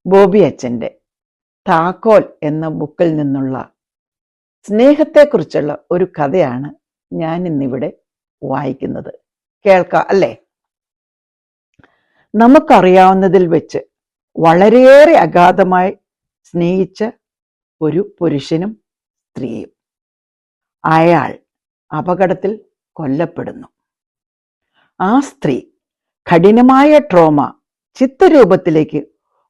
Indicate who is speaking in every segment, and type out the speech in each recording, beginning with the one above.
Speaker 1: ബോബി അച്ഛൻ്റെ താക്കോൽ എന്ന ബുക്കിൽ നിന്നുള്ള സ്നേഹത്തെക്കുറിച്ചുള്ള ഒരു കഥയാണ് ഞാൻ ഇന്നിവിടെ വായിക്കുന്നത്. കേൾക്കാം അല്ലേ? നമുക്കറിയാവുന്നതിൽ വെച്ച് വളരെയേറെ അഗാധമായി സ്നേഹിച്ച ഒരു പുരുഷനും സ്ത്രീയും. അയാൾ അപകടത്തിൽ കൊല്ലപ്പെടുന്നു. ആ സ്ത്രീ കഠിനമായ ട്രോമ ചിത്തരൂപത്തിലേക്ക്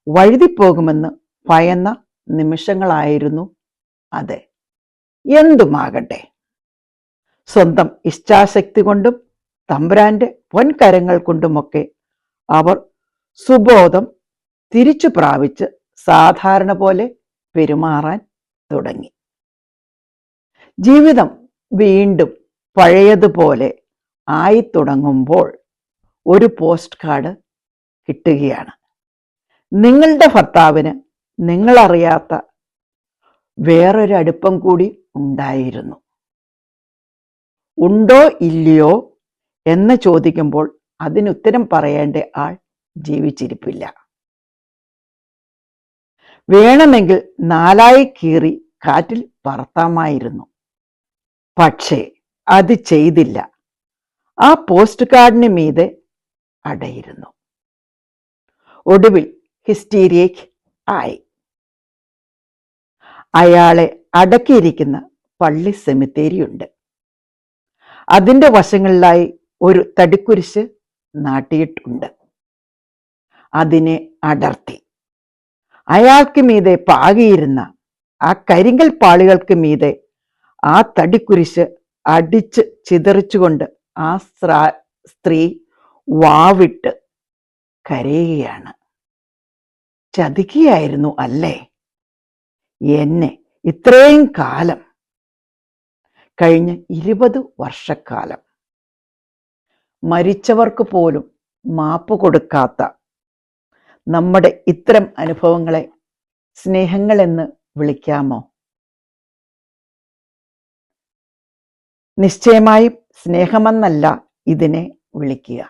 Speaker 1: വഴുതിപ്പോകുമെന്ന് ഭയന്ന നിമിഷങ്ങളായിരുന്നു അത്. എന്തുമാകട്ടെ, സ്വന്തം ഇച്ഛാശക്തി കൊണ്ടും തമ്പുരാന്റെ പൊൻകരങ്ങൾ കൊണ്ടുമൊക്കെ അവർ സുബോധം തിരിച്ചു പ്രാപിച്ച് സാധാരണ പോലെ പെരുമാറാൻ തുടങ്ങി. ജീവിതം വീണ്ടും പഴയതുപോലെ ആയി തുടങ്ങുമ്പോൾ ഒരു പോസ്റ്റ് കാർഡ് കിട്ടുകയാണ്. നിങ്ങളുടെ ഭർത്താവിന് നിങ്ങളറിയാത്ത വേറൊരു അടുപ്പം കൂടി ഉണ്ടായിരുന്നു. ഉണ്ടോ ഇല്ലയോ എന്ന് ചോദിക്കുമ്പോൾ അതിനുത്തരം പറയേണ്ട ആൾ ജീവിച്ചിരിപ്പില്ല. വേണമെങ്കിൽ നാലായി കീറി കാറ്റിൽ പറത്താമായിരുന്നു. പക്ഷേ അത് ചെയ്തില്ല. ആ പോസ്റ്റ് കാർഡിന് മീതെ അടയിരുന്നു. ഒടുവിൽ ഹിസ്റ്റീരിയക് ആയി. അയാളെ അടക്കിയിരിക്കുന്ന പള്ളി സെമിത്തേരിയുണ്ട്. അതിൻ്റെ വശങ്ങളിലായി ഒരു തടിക്കുരിശ് നാട്ടിയിട്ടുണ്ട്. അതിനെ അടർത്തി അയാൾക്ക് മീതെ പാകിയിരുന്ന ആ കരിങ്കൽ പാളികൾക്ക് മീതെ ആ തടിക്കുരിശ് അടിച്ച് ചിതറിച്ചുകൊണ്ട് ആ സ്ത്രീ വാവിട്ട് കരയുകയാണ്. ചതിക്കുകയായിരുന്നു അല്ലേ എന്നെ ഇത്രയും കാലം? കഴിഞ്ഞ 20 വർഷക്കാലം മരിച്ചവർക്ക് പോലും മാപ്പ് കൊടുക്കാത്ത നമ്മുടെ ഇത്തരം അനുഭവങ്ങളെ സ്നേഹങ്ങളെന്ന് വിളിക്കാമോ? നിശ്ചയമായും സ്നേഹമെന്നല്ല ഇതിനെ വിളിക്കുക.